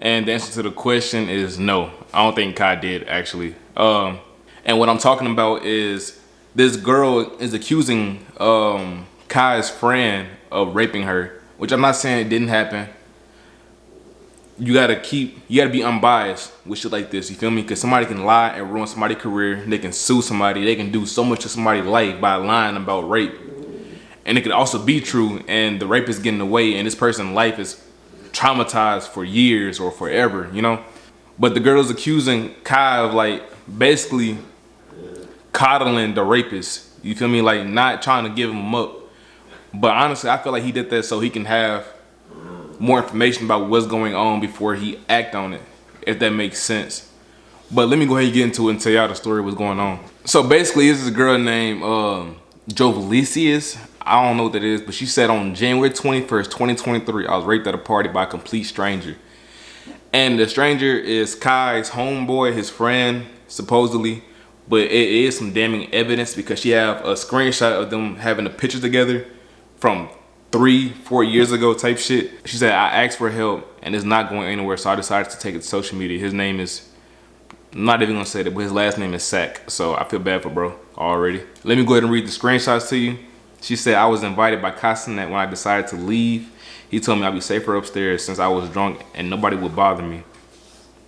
And the answer to the question is no. I don't think Kai did actually. And what I'm talking about is this girl is accusing Kai's friend of raping her, which I'm not saying it didn't happen. You gotta be unbiased with shit like this. You feel me? Because somebody can lie and ruin somebody's career. They can sue somebody. They can do so much to somebody's life by lying about rape. And it could also be true, and the rape is getting away, and this person's life is traumatized for years or forever, you know? But the girl's accusing Kai of like basically coddling the rapist. You feel me? Like not trying to give him up. But honestly, I feel like he did that so he can have more information about what's going on before he act on it, if that makes sense. But let me go ahead and get into it and tell y'all the story of what's going on. So basically, this is a girl named Jovelicius. I don't know what that is, but she said on January 21st, 2023, I was raped at a party by a complete stranger. And the stranger is Kai's homeboy, his friend, supposedly. But it is some damning evidence because she have a screenshot of them having a picture together from 3-4 years ago type shit. She said, I asked for help and it's not going anywhere, so I decided to take it to social media. His name is, I'm not even gonna say that, but his last name is Sack. So I feel bad for bro already. Let me go ahead and read the screenshots to you. She said, I was invited by Cenat when I decided to leave. He told me I'd be safer upstairs since I was drunk and nobody would bother me.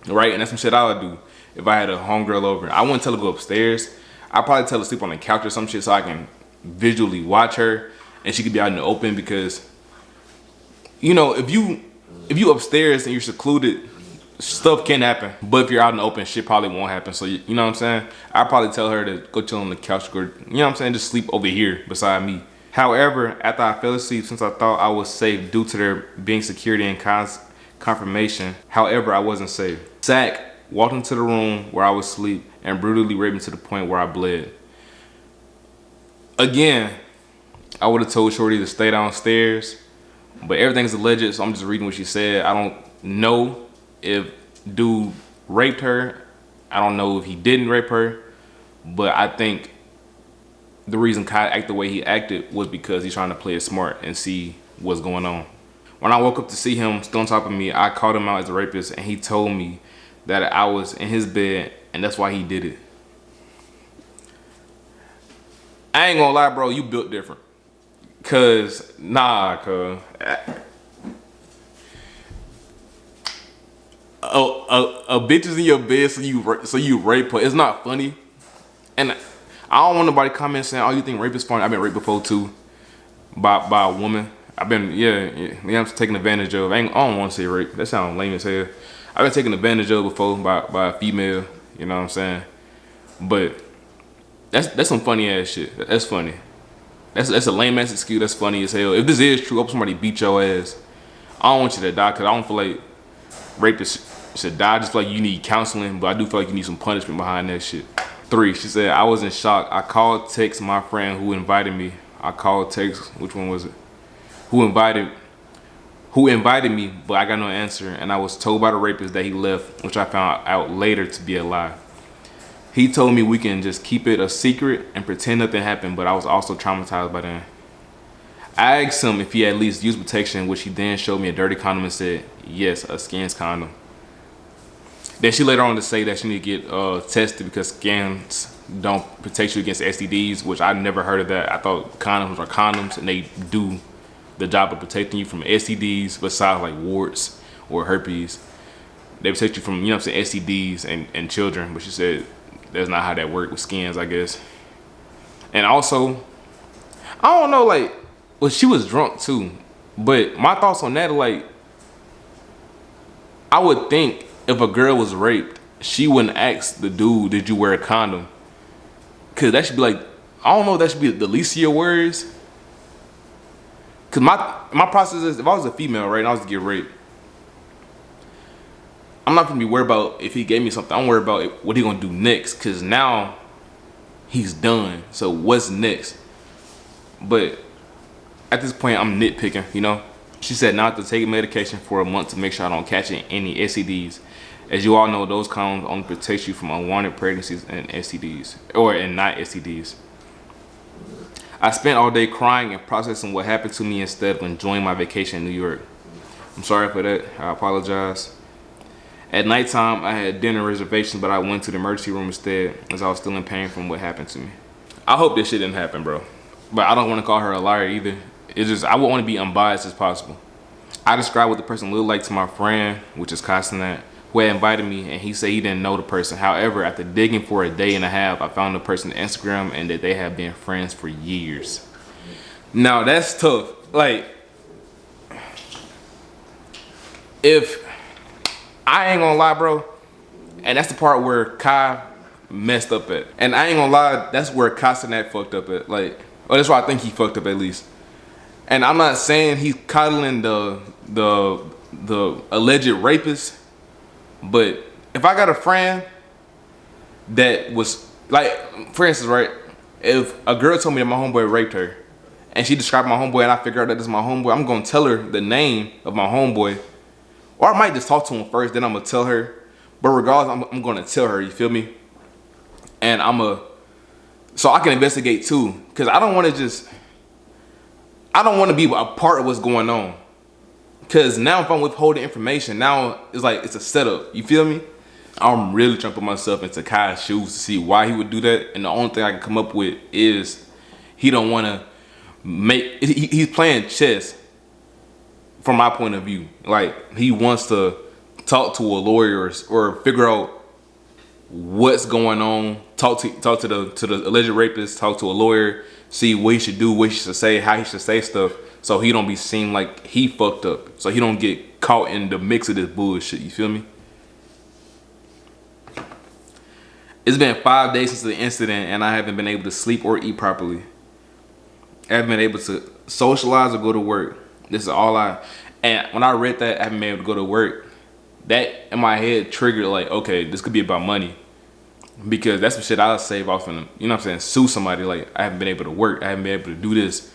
Right? And that's some shit I would do if I had a homegirl over. I wouldn't tell her to go upstairs. I'd probably tell her to sleep on the couch or some shit so I can visually watch her and she could be out in the open because, you know, if you upstairs and you're secluded, stuff can happen. But if you're out in the open, shit probably won't happen. So, you know what I'm saying? I'd probably tell her to go chill on the couch or, you know what I'm saying, just sleep over here beside me. However, after I fell asleep, since I thought I was safe due to there being security and confirmation, however, I wasn't safe. Sack walked into the room where I was asleep and brutally raped me to the point where I bled. Again, I would have told Shorty to stay downstairs, but everything's alleged, so I'm just reading what she said. I don't know if dude raped her. I don't know if he didn't rape her, but I think the reason Kai acted the way he acted was because he's trying to play it smart and see what's going on. When I woke up to see him still on top of me, I called him out as a rapist and he told me that I was in his bed and that's why he did it. I ain't gonna lie, bro, you built different. Cause, nah, cuz. A bitch is in your bed so you rape her. It's not funny. And I don't want nobody comment saying, oh, you think rape is funny? I've been raped before too by a woman. I've been, I'm taken advantage of. I don't want to say rape. That sounds lame as hell. I've been taken advantage of before by a female, you know what I'm saying? But that's some funny ass shit. That's funny. That's a lame ass excuse. That's funny as hell. If this is true, I hope somebody beat your ass. I don't want you to die because I don't feel like rapists should die. I just feel like you need counseling, but I do feel like you need some punishment behind that shit. 3, she said, I was in shock. I called text my friend who invited me. I called text, which one was it? Who invited me, but I got no answer. And I was told by the rapist that he left, which I found out later to be a lie. He told me we can just keep it a secret and pretend nothing happened, but I was also traumatized by then. I asked him if he at least used protection, which he then showed me a dirty condom and said, yes, a skins condom. Then she later on to say that she need to get tested because skins don't protect you against STDs, which I never heard of that. I thought condoms are condoms and they do the job of protecting you from STDs besides like warts or herpes. They protect you from, you know what I'm saying, STDs and children, but she said that's not how that works with skins, I guess. And also, I don't know, like, well, she was drunk too, but my thoughts on that are like, I would think if a girl was raped, she wouldn't ask the dude, did you wear a condom? Cause that should be like, I don't know if that should be the least of your worries. Cause my process is, if I was a female, right, and I was to get raped, I'm not gonna be worried about if he gave me something. I'm worried about what he gonna do next. Cause now he's done. So what's next? But at this point, I'm nitpicking, you know? She said not to take medication for a month to make sure I don't catch any STDs. As you all know, those condoms only protect you from unwanted pregnancies and STDs, and not STDs. I spent all day crying and processing what happened to me instead of enjoying my vacation in New York. I'm sorry for that. I apologize. At nighttime, I had dinner reservations, but I went to the emergency room instead as I was still in pain from what happened to me. I hope this shit didn't happen, bro. But I don't want to call her a liar either. It's just, I would want to be unbiased as possible. I described what the person looked like to my friend, which is Cenat, who had invited me, and he said he didn't know the person. However, after digging for a day and a half, I found the person's Instagram and that they have been friends for years. Now, that's tough. Like, if I ain't gonna lie, bro, and that's the part where Kai messed up at. And I ain't gonna lie, that's where Cenat fucked up at. Like, well, that's why I think he fucked up at least. And I'm not saying he's coddling the alleged rapist, but if I got a friend that was like, for instance, right, if a girl told me that my homeboy raped her, and she described my homeboy, and I figure out that this is my homeboy, I'm gonna tell her the name of my homeboy, or I might just talk to him first, then I'm gonna tell her. But regardless, I'm gonna tell her. You feel me? And so I can investigate too, cause I don't want to be a part of what's going on. Cause now if I'm withholding information, now it's like it's a setup. You feel me? I'm really trying to put myself into Kai's shoes to see why he would do that. And the only thing I can come up with is he don't want to he's playing chess from my point of view. Like, he wants to talk to a lawyer or figure out what's going on, talk to the alleged rapist, talk to a lawyer, see what he should do, what he should say, how he should say stuff, so he don't be seen like he fucked up, so he don't get caught in the mix of this bullshit. You feel me? It's been 5 days since the incident, and I haven't been able to sleep or eat properly. I haven't been able to socialize or go to work. This is all and when I read that, I haven't been able to go to work, that in my head triggered like, okay, this could be about money. Because that's some shit I'll save off and, you know what I'm saying, sue somebody. Like, I haven't been able to work, I haven't been able to do this.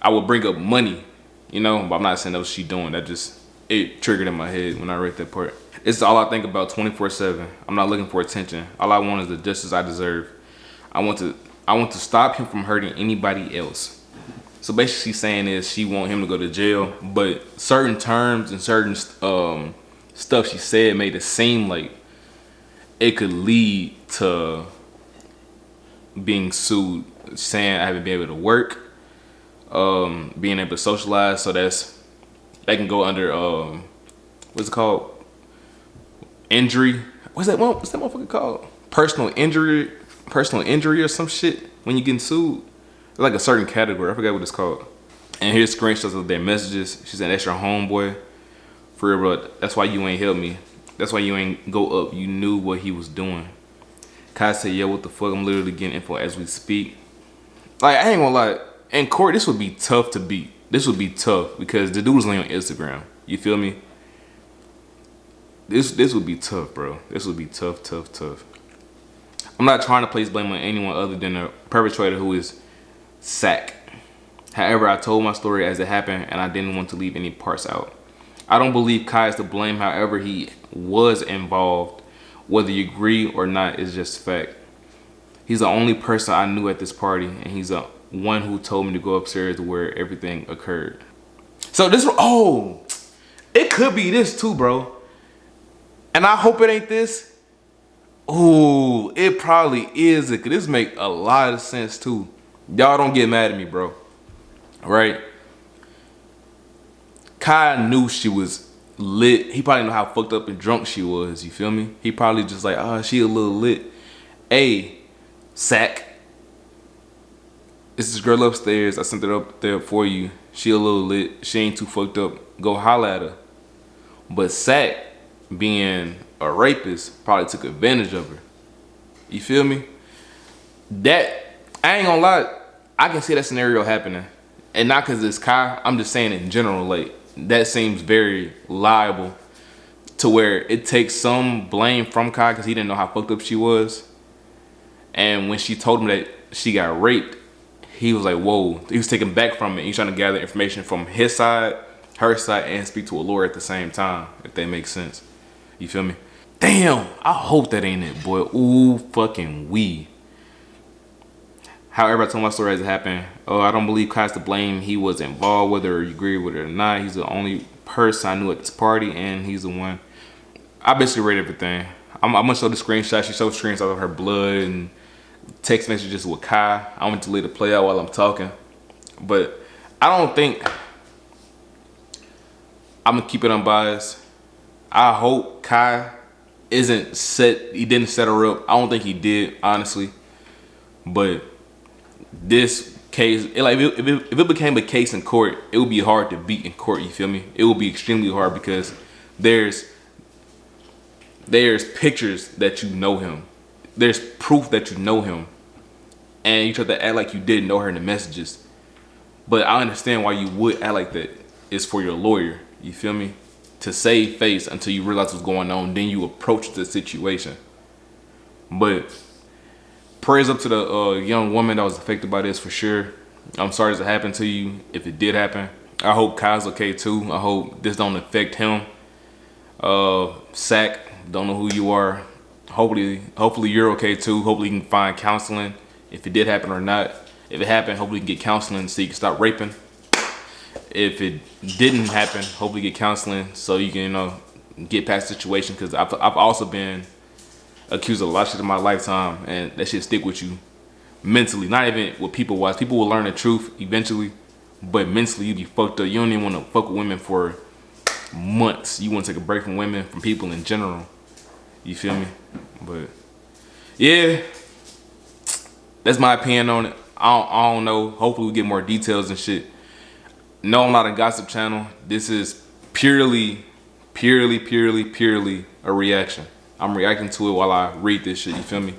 I would bring up money, you know, but I'm not saying that was she doing. That just, it triggered in my head when I read that part. It's all I think about 24/7. I'm not looking for attention. All I want is the justice I deserve. I want to stop him from hurting anybody else. So basically she's saying is she want him to go to jail, but certain terms and certain stuff she said made it seem like it could lead to being sued, saying I haven't been able to work, being able to socialize, so that can go under what's it called? Injury. What's that motherfucker called? Personal injury or some shit when you getting sued. It's like a certain category. I forgot what it's called. And here's screenshots of their messages. She said, "That's your homeboy. For real, bro. That's why you ain't help me. That's why you ain't go up. You knew what he was doing." Kai said, "Yo, what the fuck? I'm literally getting info as we speak." Like, I ain't gonna lie. In court, this would be tough to beat. This would be tough because the dude was only on Instagram. You feel me? This would be tough, bro. This would be tough. I'm not trying to place blame on anyone other than the perpetrator, who is Sack. However, I told my story as it happened, and I didn't want to leave any parts out. I don't believe Kai is to blame. However, he was involved. Whether you agree or not is just fact. He's the only person I knew at this party, and he's the one who told me to go upstairs where everything occurred. So this, it could be this too, bro. And I hope it ain't this. Ooh, it probably is it. 'Cause this make a lot of sense too. Y'all don't get mad at me, bro. Right? Kai knew she was lit. He probably know how fucked up and drunk she was. You feel me? He probably just like, she a little lit. Hey, Sack. It's this girl upstairs. I sent it up there for you. She a little lit. She ain't too fucked up. Go holla at her. But Sack, being a rapist, probably took advantage of her. You feel me? That, I ain't gonna lie, I can see that scenario happening. And not because it's Kai, I'm just saying in general, like, that seems very liable to where it takes some blame from Kai because he didn't know how fucked up she was. And when she told him that she got raped, he was like, whoa. He was taken back from it. He's trying to gather information from his side, her side, and speak to a lawyer at the same time, if that makes sense. You feel me? Damn, I hope that ain't it, boy. Ooh, fucking wee. However, I told my story as it happened. I don't believe Kai's to blame. He was involved, whether you agree with it or not. He's the only person I knew at this party, and he's the one. I basically read everything. I'm gonna show the screenshot. She showed screenshots of her blood and text messages with Kai. I want to let it play out while I'm talking, but I don't think I'm gonna keep it unbiased. I hope Kai isn't set. He didn't set her up. I don't think he did, honestly. But this case, if it became a case in court, it would be hard to beat in court. You feel me? It would be extremely hard because there's pictures that you know him. There's proof that you know him, and you try to act like you didn't know her in the messages. But I understand why you would act like that. It's for your lawyer. You feel me? To save face until you realize what's going on, then you approach the situation. But prayers up to the young woman that was affected by this for sure. I'm sorry this happened to you. If it did happen, I hope Kai's okay too. I hope this don't affect him. Sack, don't know who you are. Hopefully you're okay too. Hopefully you can find counseling if it did happen or not. If it happened, hopefully you can get counseling so you can stop raping. If it didn't happen, hopefully get counseling so you can, get past the situation. Because I've also been accused of a lot of shit in my lifetime, and that shit stick with you mentally. Not even with people wise. People will learn the truth eventually, but mentally you be fucked up. You don't even want to fuck with women for months. You want to take a break from women, from people in general. You feel me? But yeah, that's my opinion on it. I don't know. Hopefully we get more details and shit. No, I'm not a gossip channel. This is purely a reaction. I'm reacting to it while I read this shit, you feel me?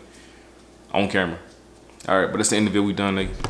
On camera. All right, but that's the end of it. We done, nigga.